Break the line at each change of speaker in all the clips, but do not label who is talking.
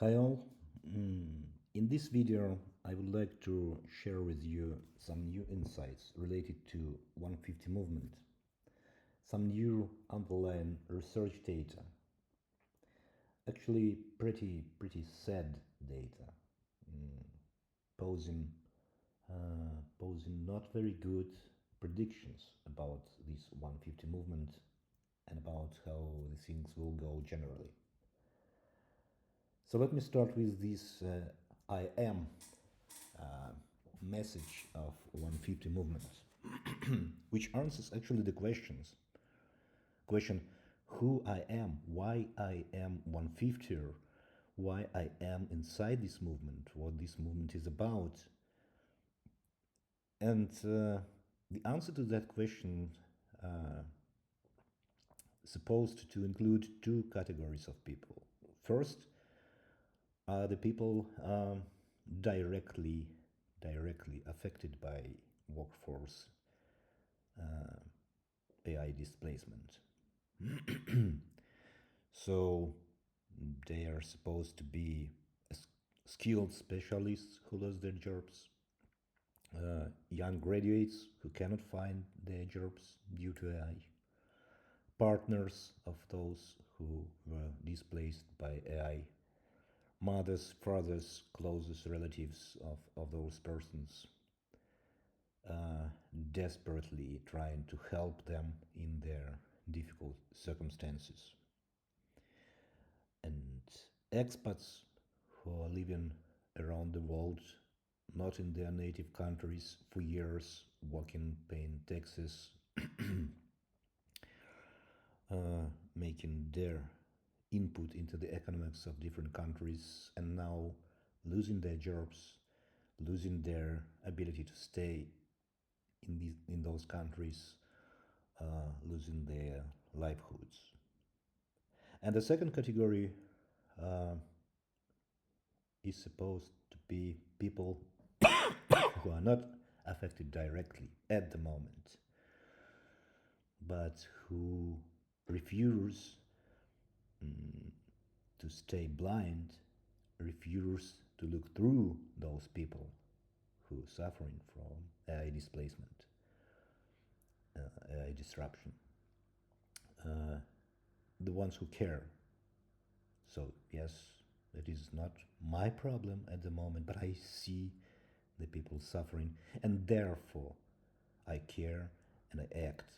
Hi all. In this video, I would like to share with you some new insights related to 150 movement, some new underlying research data, actually pretty sad data, posing posing not very good predictions about this 150 movement and about how the things will go generally. So let me start with this I am message of 150 movement, which answers actually the question who I am, why I am 150er, why I am inside this movement, what this movement is about. And the answer to that question supposed to include two categories of people. First are the people directly affected by workforce AI displacement. So they are supposed to be skilled specialists who lose their jobs, young graduates who cannot find their jobs due to AI, partners of those who were displaced by AI, mothers, fathers, closest relatives of those persons, desperately trying to help them in their difficult circumstances. And expats who are living around the world, not in their native countries for years, working, paying taxes, making their input into the economics of different countries, and now losing their jobs, losing their ability to stay in those countries, losing their livelihoods. And the second category is supposed to be people who are not affected directly at the moment, but who refuse to stay blind, refuse to look through those people who are suffering from AI displacement, AI disruption, the ones who care. So yes, it is not my problem at the moment, but I see the people suffering, and therefore I care and I act,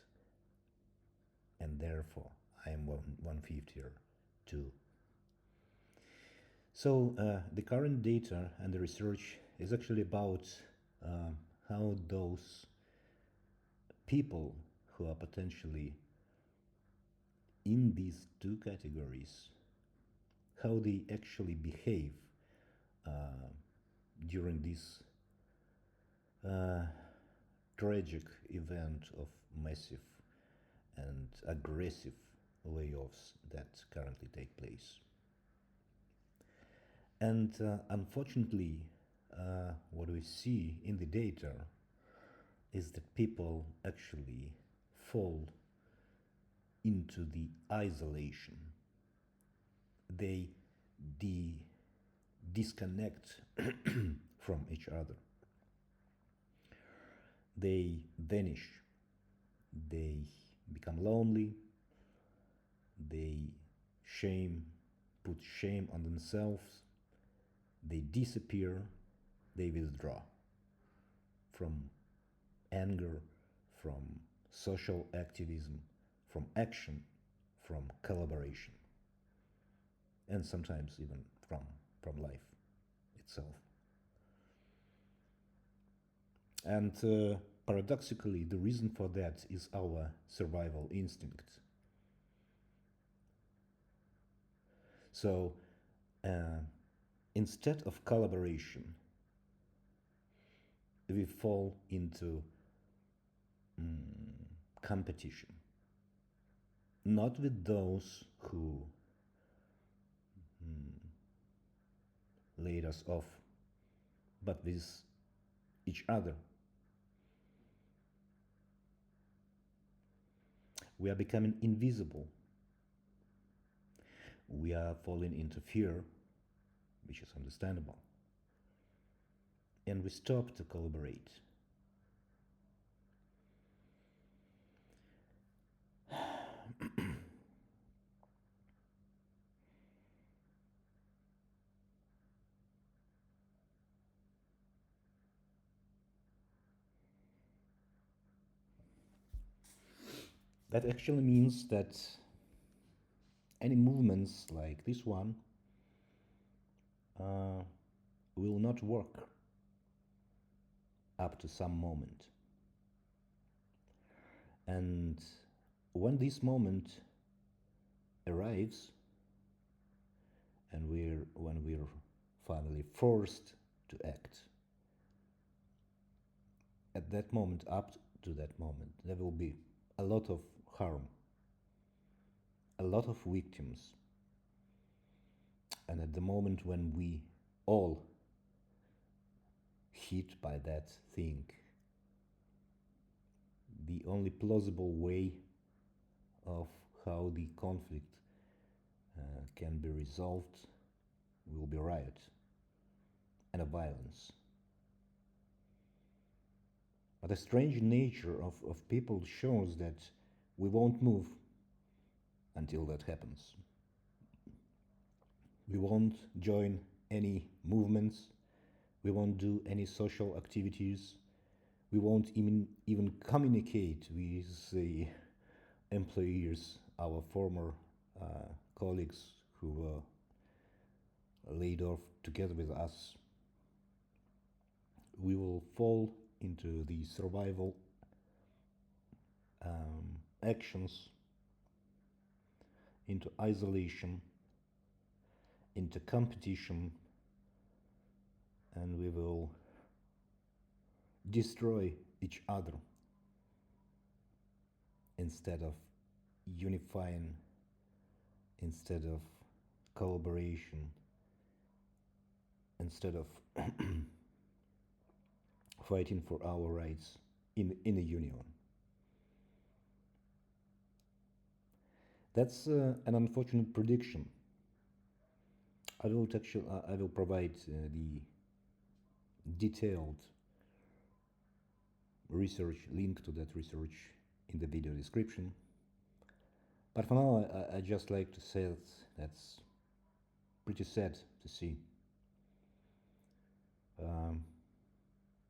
and therefore I am 150er too. So the current data and the research is actually about how those people who are potentially in these two categories, how they actually behave during this tragic event of massive and aggressive layoffs that currently take place. And unfortunately, what we see in the data is that people actually fall into the isolation. They disconnect from each other. They vanish. They become lonely. They put shame on themselves. They disappear. They withdraw from anger, from social activism, from action, from collaboration, and sometimes even from life itself. And paradoxically, the reason for that is our survival instinct. So instead of collaboration, we fall into competition, not with those who laid us off, but with each other. We are becoming invisible. We are falling into fear. which is understandable. And we stop to collaborate. That actually means that any movements like this one uh, will not work up to some moment. And when this moment arrives, and when we're finally forced to act, at that moment, up to that moment, there will be a lot of harm, a lot of victims. And at the moment when we all hit by that thing, the only plausible way of how the conflict can be resolved will be riot and a violence. But the strange nature of people shows that we won't move until that happens. We won't join any movements, we won't do any social activities, we won't even communicate with the employers, our former colleagues who were laid off together with us. We will fall into the survival actions, into isolation, into competition, and we will destroy each other instead of unifying, instead of collaboration, instead of fighting for our rights in a union. That's an unfortunate prediction. I will provide the detailed research, link to that research in the video description. But for now, I just like to say that that's pretty sad to see.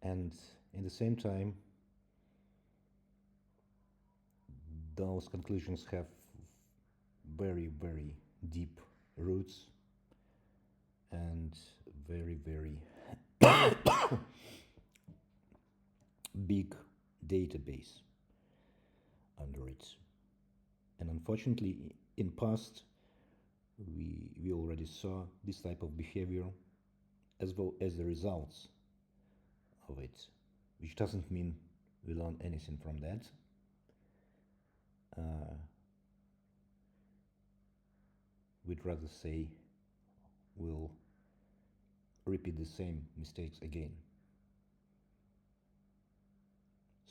And in the same time, those conclusions have very, very deep roots and very, very big database under it. And unfortunately, in past, we already saw this type of behavior as well as the results of it, which doesn't mean we learn anything from that. We'd rather say we'll repeat the same mistakes again.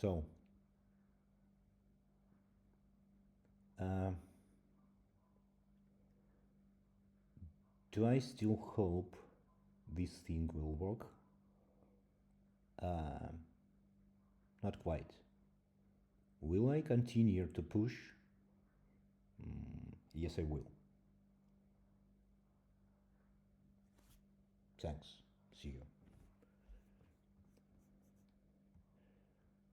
So, do I still hope this thing will work? Not quite. Will I continue to push? Yes, I will. Thanks. See you.